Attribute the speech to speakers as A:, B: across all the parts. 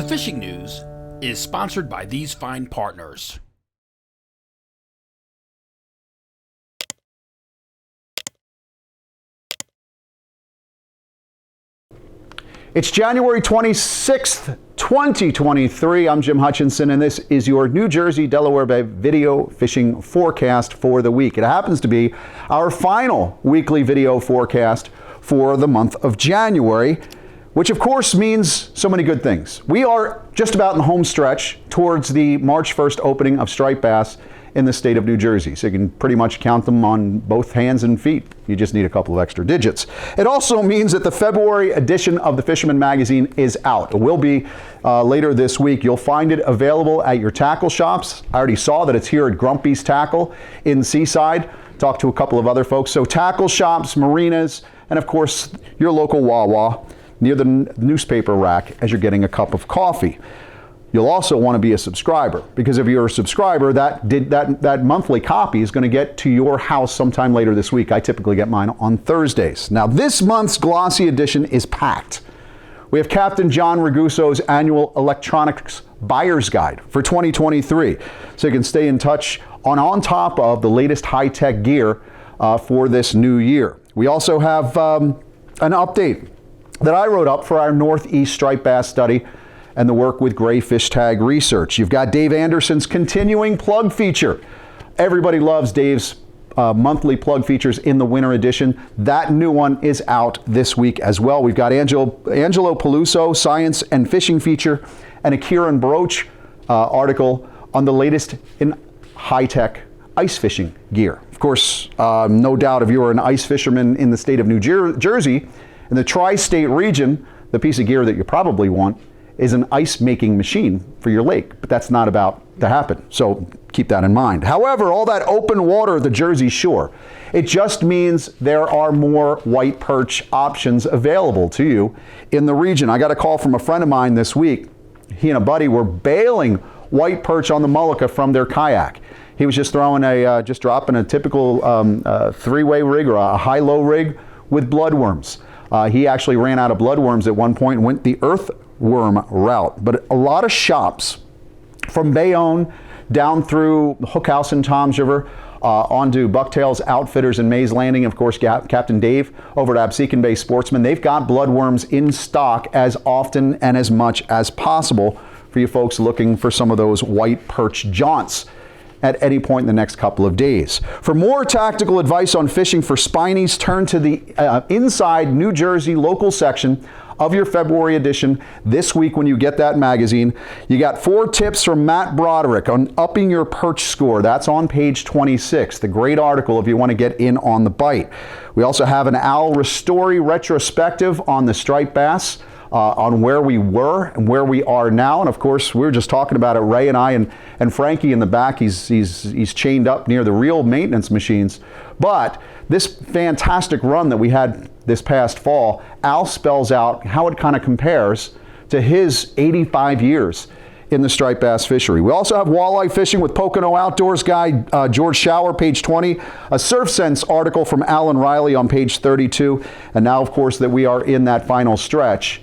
A: fishing news is sponsored by these fine partners.
B: It's January 26th, 2023. I'm Jim Hutchinson, and this is your New Jersey, Delaware Bay video fishing forecast for the week. It happens to be our final weekly video forecast for the month of January, which of course means so many good things. We are just about in the home stretch towards the March 1st opening of striped bass in the state of New Jersey. So you can pretty much count them on both hands and feet. You just need a couple of extra digits. It also means that the February edition of the Fisherman Magazine is out. It will be later this week. You'll find it available at your tackle shops. I already saw that it's here at Grumpy's Tackle in Seaside. Talked to a couple of other folks. So tackle shops, marinas, and of course your local Wawa near the newspaper rack as you're getting a cup of coffee. You'll also want to be a subscriber, because if you're a subscriber, that monthly copy is going to get to your house sometime later this week. I typically get mine on Thursdays. Now, this month's glossy edition is packed. We have Captain John Raguso's annual electronics buyer's guide for 2023, so you can stay in touch on top of the latest high-tech gear for this new year. We also have an update that I wrote up for our Northeast striped bass study and the work with Gray Fish Tag Research. You've got Dave Anderson's continuing plug feature. Everybody loves Dave's monthly plug features in the winter edition. That new one is out this week as well. We've got Angelo Peluso science and fishing feature, and a Kieran Broach article on the latest in high-tech ice fishing gear. Of course, no doubt if you're an ice fisherman in the state of New Jersey, in the tri-state region, the piece of gear that you probably want is an ice making machine for your lake, but that's not about to happen, so keep that in mind. However, all that open water, the Jersey Shore, it just means there are more white perch options available to you in the region. I got a call from a friend of mine this week. He and a buddy were bailing white perch on the Mullica from their kayak. He was just dropping a typical three-way rig or a high-low rig with bloodworms. He actually ran out of bloodworms at one point and went the earthworm route. But a lot of shops from Bayonne down through Hookhausen, Toms River, onto Bucktails Outfitters and Mays Landing, of course, Captain Dave over at Absecon Bay Sportsman, they've got bloodworms in stock as often and as much as possible for you folks looking for some of those white perch jaunts at any point in the next couple of days. For more tactical advice on fishing for spinies, turn to the Inside New Jersey local section of your February edition this week when you get that magazine. You got 4 tips from Matt Broderick on upping your perch score. That's on page 26. The great article if you want to get in on the bite. We also have an Al Ristori retrospective on the striped bass, on where we were and where we are now. And of course, we were just talking about it, Ray and I, and Frankie in the back, he's chained up near the real maintenance machines. But this fantastic run that we had this past fall, Al spells out how it kind of compares to his 85 years in the striped bass fishery. We also have walleye fishing with Pocono Outdoors Guy, George Shower, page 20, a Surf Sense article from Alan Riley on page 32, and now, of course, that we are in that final stretch,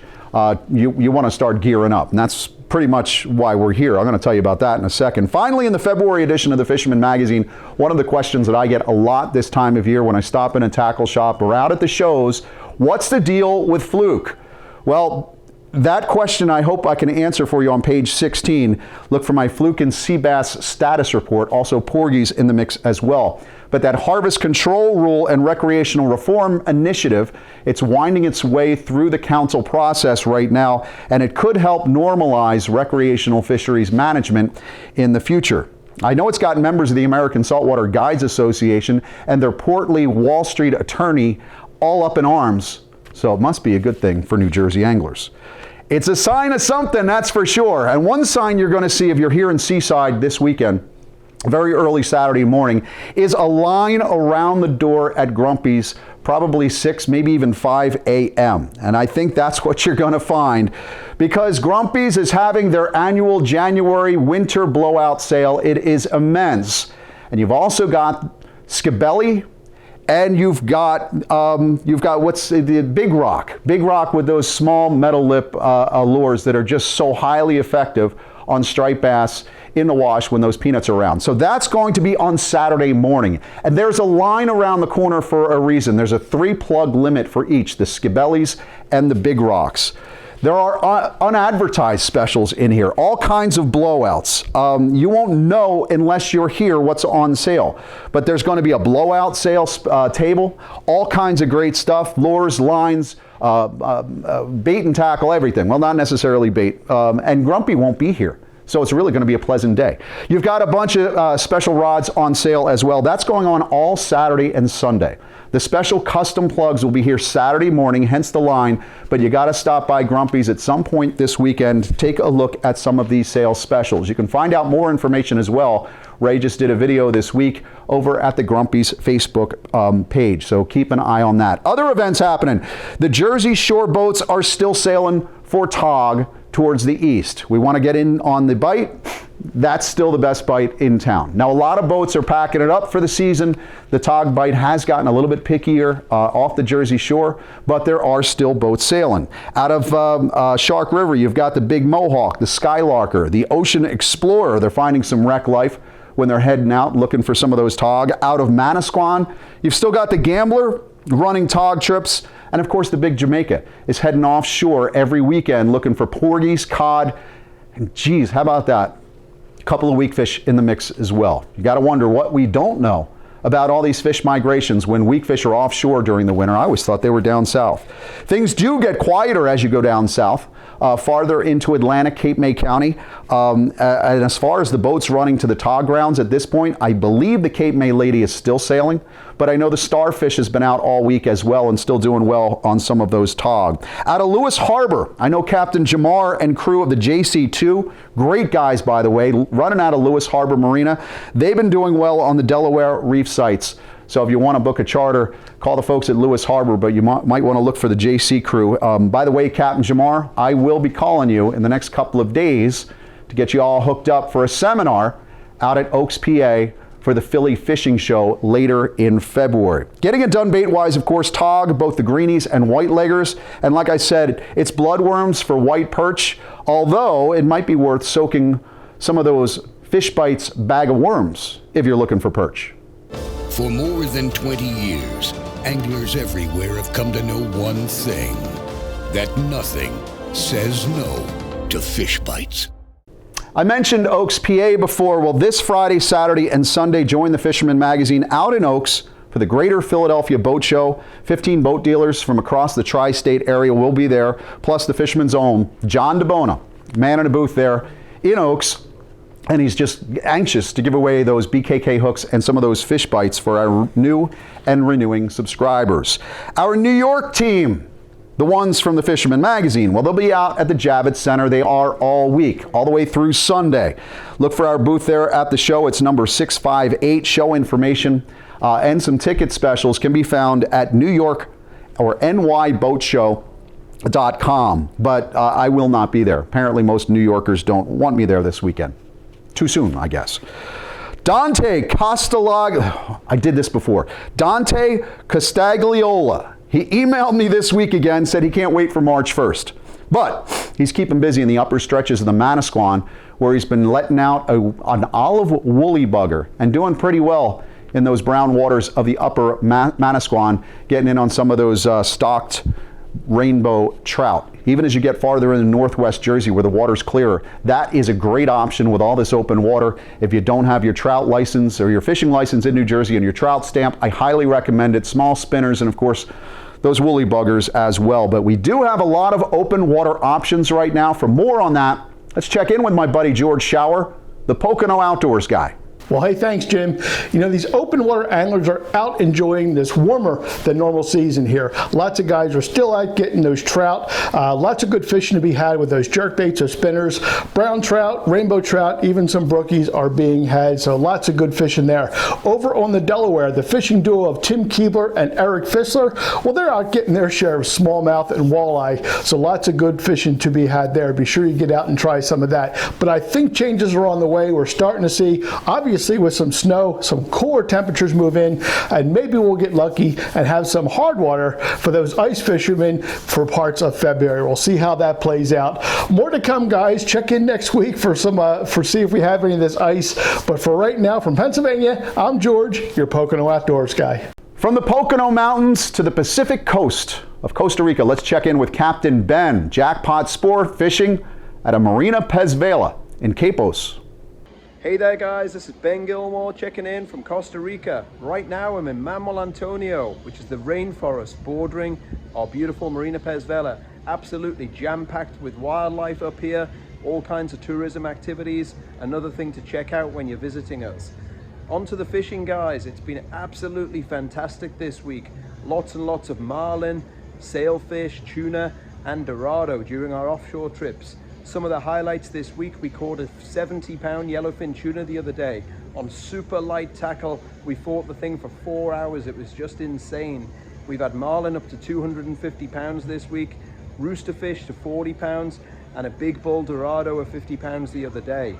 B: you want to start gearing up, and that's pretty much why we're here. I'm going to tell you about that in a second. Finally, in the February edition of the Fisherman Magazine, one of the questions that I get a lot this time of year when I stop in a tackle shop or out at the shows, what's the deal with fluke? Well, that question I hope I can answer for you on page 16. Look for my fluke and sea bass status report, also porgies in the mix as well. But that harvest control rule and recreational reform initiative, it's winding its way through the council process right now, and it could help normalize recreational fisheries management in the future. I know it's got members of the American Saltwater Guides Association and their portly Wall Street attorney all up in arms, so it must be a good thing for New Jersey anglers. It's a sign of something, that's for sure. And one sign you're going to see if you're here in Seaside this weekend, very early Saturday morning, is a line around the door at Grumpy's, probably 6, maybe even 5 a.m. And I think that's what you're going to find, because Grumpy's is having their annual January winter blowout sale. It is immense. And you've also got Scabelli And you've got what's the big rock with those small metal lip lures that are just so highly effective on striped bass in the wash when those peanuts are around. So that's going to be on Saturday morning. And there's a line around the corner for a reason. There's a 3-plug limit for each, the skibellies and the big rocks. There are unadvertised specials in here, all kinds of blowouts. You won't know unless you're here what's on sale. But there's going to be a blowout sale table, all kinds of great stuff, lures, lines, bait and tackle, everything. Well, not necessarily bait. And Grumpy won't be here. So it's really going to be a pleasant day. You've got a bunch of special rods on sale as well. That's going on all Saturday and Sunday. The special custom plugs will be here Saturday morning, hence the line, but you got to stop by Grumpy's at some point this weekend. Take a look at some of these sales specials. You can find out more information as well. Ray just did a video this week over at the Grumpy's Facebook page, so keep an eye on that. Other events happening. The Jersey Shore boats are still sailing for Tog towards the east. We want to get in on the bite. That's still the best bite in town. Now, a lot of boats are packing it up for the season. The Tog bite has gotten a little bit pickier off the Jersey Shore, but there are still boats sailing. Out of Shark River, you've got the Big Mohawk, the Skylarker, the Ocean Explorer. They're finding some wreck life when they're heading out looking for some of those Tog. Out of Manasquan, you've still got the Gambler running Tog trips. And of course, the Big Jamaica is heading offshore every weekend looking for porgies, cod, and geez, how about that? A couple of weak fish in the mix as well. You got to wonder what we don't know about all these fish migrations when weak fish are offshore during the winter. I always thought they were down south. Things do get quieter as you go down south, farther into Atlantic, Cape May County. And as far as the boats running to the Tog grounds at this point, I believe the Cape May Lady is still sailing, but I know the Starfish has been out all week as well and still doing well on some of those Tog. Out of Lewis Harbor, I know Captain Jamar and crew of the JC2, great guys by the way, running out of Lewis Harbor Marina. They've been doing well on the Delaware Reef sites. So if you want to book a charter, call the folks at Lewis Harbor, but you might want to look for the JC crew. By the way, Captain Jamar, I will be calling you in the next couple of days to get you all hooked up for a seminar out at Oaks, PA for the Philly Fishing Show later in February. Getting it done bait-wise, of course, Tog, both the greenies and white leggers. And like I said, it's bloodworms for white perch, although it might be worth soaking some of those Fish Bites bag of worms if you're looking for perch.
C: For more than 20 years, anglers everywhere have come to know one thing, that nothing says no to fish bites.
B: I mentioned Oaks, PA before. Well, this Friday, Saturday, and Sunday, join the Fisherman Magazine out in Oaks for the Greater Philadelphia Boat Show. 15 boat dealers from across the tri-state area will be there, plus the Fisherman's own John DeBona, man in a booth there in Oaks. And he's just anxious to give away those BKK hooks and some of those fish bites for our new and renewing subscribers. Our New York team, the ones from the Fisherman Magazine, well, they'll be out at the Javits Center. They are all week, all the way through Sunday. Look for our booth there at the show. It's number 658. Show information and some ticket specials can be found at New York or nyboatshow.com. But I will not be there. Apparently, most New Yorkers don't want me there this weekend. Too soon, I guess. Dante Castagliola, I did this before. Dante Castagliola. He emailed me this week again, said he can't wait for March 1st. But he's keeping busy in the upper stretches of the Manasquan, where he's been letting out an olive woolly bugger and doing pretty well in those brown waters of the upper Manasquan, getting in on some of those stocked rainbow trout. Even as you get farther into northwest Jersey where the water's clearer, that is a great option with all this open water. If you don't have your trout license or your fishing license in New Jersey and your trout stamp, I highly recommend it. Small spinners and of course those woolly buggers as well. But we do have a lot of open water options right now. For more on that, let's check in with my buddy George Schauer, the Pocono Outdoors Guy.
D: Well, hey, thanks, Jim. You know, these open water anglers are out enjoying this warmer than normal season here. Lots of guys are still out getting those trout. Lots of good fishing to be had with those jerkbaits or spinners. Brown trout, rainbow trout, even some brookies are being had. So lots of good fishing there. Over on the Delaware, the fishing duo of Tim Keebler and Eric Fissler, well, they're out getting their share of smallmouth and walleye. So lots of good fishing to be had there. Be sure you get out and try some of that. But I think changes are on the way. We're starting to see, obviously, obviously with some snow, some cooler temperatures move in, and maybe we'll get lucky and have some hard water for those ice fishermen for parts of February. We'll see how that plays out. More to come, guys. Check in next week for see if we have any of this ice. But for right now, from Pennsylvania, I'm George, your Pocono Outdoors guy.
B: From the Pocono Mountains to the Pacific coast of Costa Rica, let's check in with Captain Ben, jackpot sport fishing at a Marina Pez Vela in Capos.
E: Hey there guys, this is Ben Gilmore checking in from Costa Rica. Right now I'm in Manuel Antonio, which is the rainforest bordering our beautiful Marina Pez Vela. Absolutely jam-packed with wildlife up here, all kinds of tourism activities, another thing to check out when you're visiting us. On to the fishing, guys. It's been absolutely fantastic this week. Lots and lots of marlin, sailfish, tuna and dorado during our offshore trips. Some of the highlights this week, we caught a 70-pound yellowfin tuna the other day on super light tackle. We fought the thing for 4 hours. It was just insane. We've had marlin up to 250 pounds this week, roosterfish to 40 pounds, and a big bull dorado of 50 pounds the other day.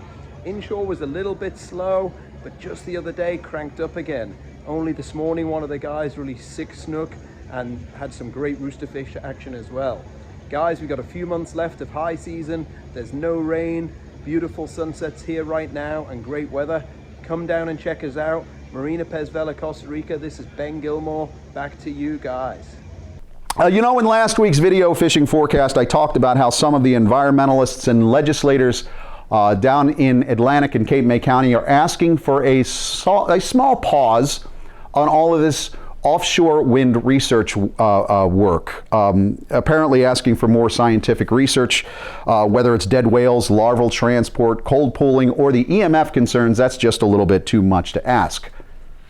E: Inshore was a little bit slow, but just the other day cranked up again. Only this morning, one of the guys released 6 snook and had some great roosterfish action as well. Guys, we've got a few months left of high season. There's no rain, beautiful sunsets here right now, and great weather. Come down and check us out. Marina Pez Vela, Costa Rica. This is Ben Gilmore. Back to you guys.
B: You know, in last week's video fishing forecast, I talked about how some of the environmentalists and legislators down in Atlantic and Cape May County are asking for a small pause on all of this offshore wind research work, apparently asking for more scientific research, whether it's dead whales, larval transport, cold pooling, or the EMF concerns. That's just a little bit too much to ask.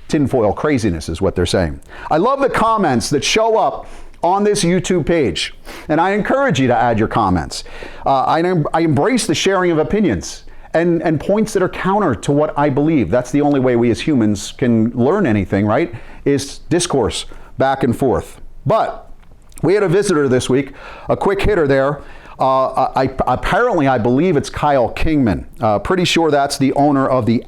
B: Tinfoil craziness is what they're saying. I love the comments that show up on this YouTube page, and I encourage you to add your comments. I embrace the sharing of opinions and points that are counter to what I believe. That's the only way we as humans can learn anything, right? Is discourse back and forth. But we had a visitor this week, a quick hitter there. Apparently, I believe it's Kyle Kingman. Pretty sure that's the owner of the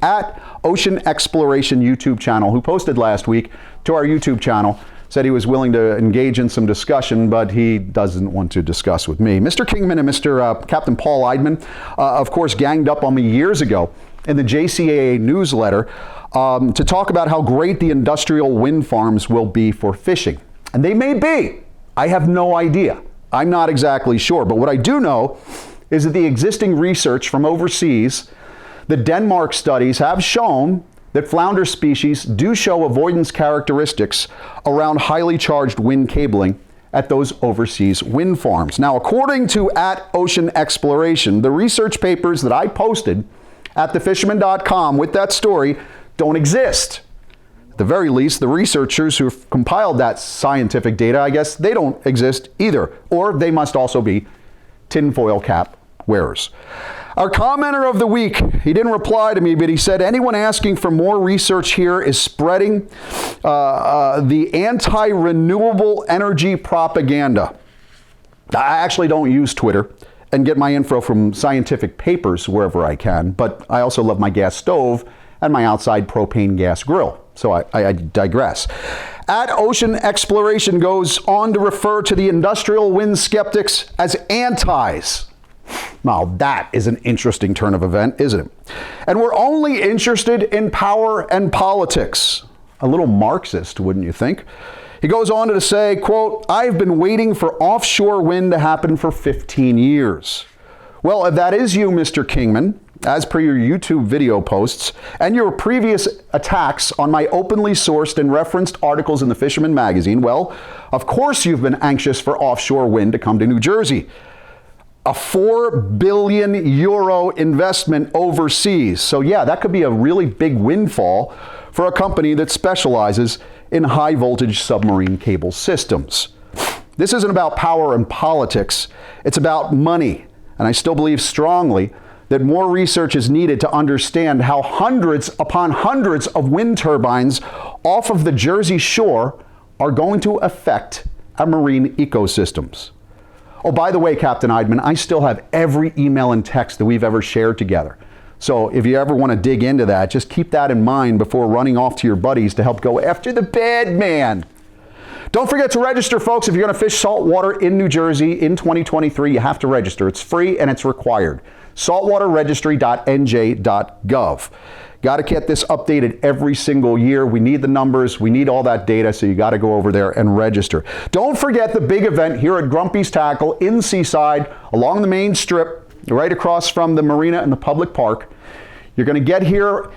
B: @Ocean Exploration YouTube channel, who posted last week to our YouTube channel. Said he was willing to engage in some discussion, but he doesn't want to discuss with me. Mr. Kingman and Mr. Captain Paul Eidman, of course, ganged up on me years ago in the JCAA newsletter to talk about how great the industrial wind farms will be for fishing. And they may be. I have no idea. I'm not exactly sure. But what I do know is that the existing research from overseas, the Denmark studies, have shown that flounder species do show avoidance characteristics around highly charged wind cabling at those overseas wind farms. Now, according to @Ocean Exploration, the research papers that I posted at thefisherman.com with that story don't exist. At the very least, the researchers who've compiled that scientific data, I guess they don't exist either, or they must also be tinfoil cap wearers. Our commenter of the week, he didn't reply to me, but he said, anyone asking for more research here is spreading the anti-renewable energy propaganda. I actually don't use Twitter and get my info from scientific papers wherever I can, but I also love my gas stove and my outside propane gas grill. So I digress. @Ocean Exploration goes on to refer to the industrial wind skeptics as antis. Now, that is an interesting turn of event, isn't it? And we're only interested in power and politics. A little Marxist, wouldn't you think? He goes on to say, quote, I've been waiting for offshore wind to happen for 15 years. Well, if that is you, Mr. Kingman, as per your YouTube video posts and your previous attacks on my openly sourced and referenced articles in the Fisherman Magazine, well, of course you've been anxious for offshore wind to come to New Jersey. A €4 billion investment overseas. So yeah, that could be a really big windfall for a company that specializes in high voltage submarine cable systems. This isn't about power and politics. It's about money. And I still believe strongly that more research is needed to understand how hundreds upon hundreds of wind turbines off of the Jersey shore are going to affect our marine ecosystems. Oh, by the way, Captain Eidman, I still have every email and text that we've ever shared together. So if you ever want to dig into that, just keep that in mind before running off to your buddies to help go after the bad man. Don't forget to register, folks. If you're going to fish saltwater in New Jersey in 2023, you have to register. It's free and it's required. saltwaterregistry.nj.gov. Got to get this updated every single year. We need the numbers. We need all that data, so you got to go over there and register. Don't forget the big event here at Grumpy's Tackle in Seaside along the main strip, right across from the marina and the public park. You're going to get here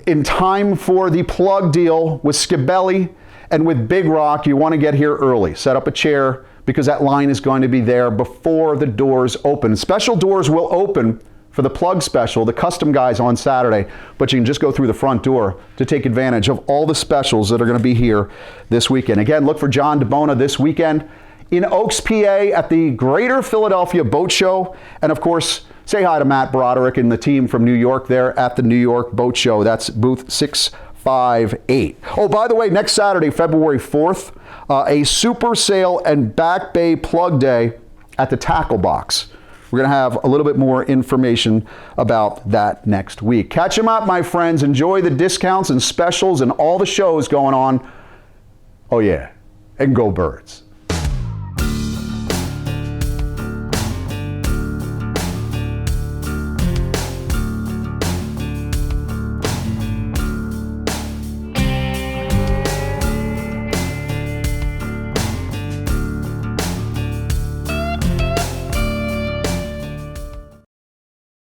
B: in time for the plug deal with Skibelli and with Big Rock. You want to get here early. Set up a chair because that line is going to be there before the doors open. Special doors will open for the plug special, the custom guys on Saturday, but you can just go through the front door to take advantage of all the specials that are going to be here this weekend. Again, look for John DeBona this weekend in Oaks, PA at the Greater Philadelphia Boat Show. And of course, say hi to Matt Broderick and the team from New York there at the New York Boat Show. That's booth 658. Oh, by the way, next Saturday, February 4th, a super sail and back bay plug day at the Tackle Box. We're going to have a little bit more information about that next week. Catch them up, my friends. Enjoy the discounts and specials and all the shows going on. Oh, yeah. And go Birds.